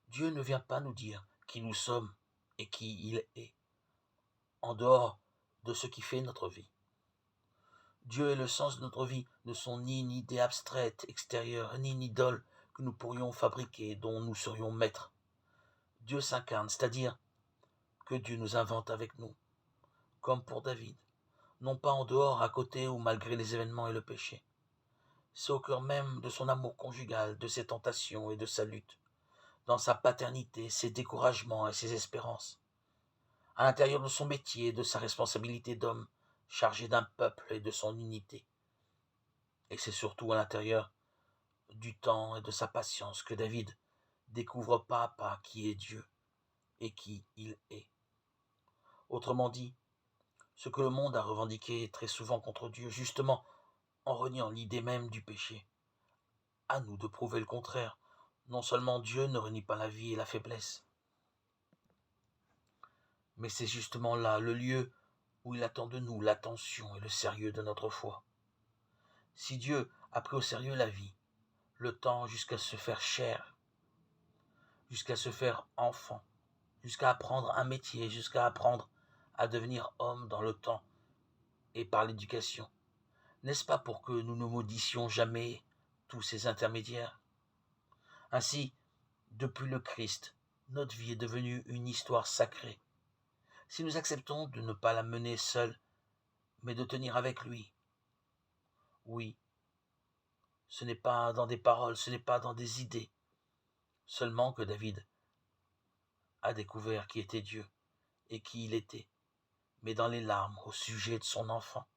Dieu ne vient pas nous dire qui nous sommes et qui il est, en dehors de ce qui fait notre vie. Dieu et le sens de notre vie ne sont ni une idée abstraite, extérieure, ni une idole que nous pourrions fabriquer, dont nous serions maîtres. Dieu s'incarne, c'est-à-dire que Dieu nous invente avec nous, comme pour David, non pas en dehors, à côté ou malgré les événements et le péché. C'est au cœur même de son amour conjugal, de ses tentations et de sa lutte, dans sa paternité, ses découragements et ses espérances, à l'intérieur de son métier et de sa responsabilité d'homme, chargé d'un peuple et de son unité. Et c'est surtout à l'intérieur du temps et de sa patience que David découvre pas à pas qui est Dieu et qui il est. Autrement dit, ce que le monde a revendiqué très souvent contre Dieu, justement en reniant l'idée même du péché. À nous de prouver le contraire. Non seulement Dieu ne renie pas la vie et la faiblesse, mais c'est justement là le lieu où il attend de nous l'attention et le sérieux de notre foi. Si Dieu a pris au sérieux la vie, le temps jusqu'à se faire chair, jusqu'à se faire enfant, jusqu'à apprendre un métier, jusqu'à apprendre à devenir homme dans le temps et par l'éducation, n'est-ce pas pour que nous ne maudissions jamais tous ces intermédiaires? Ainsi, depuis le Christ, notre vie est devenue une histoire sacrée. Si nous acceptons de ne pas la mener seule, mais de tenir avec lui, oui, ce n'est pas dans des paroles, ce n'est pas dans des idées, seulement que David a découvert qui était Dieu et qui il était, mais dans les larmes au sujet de son enfant.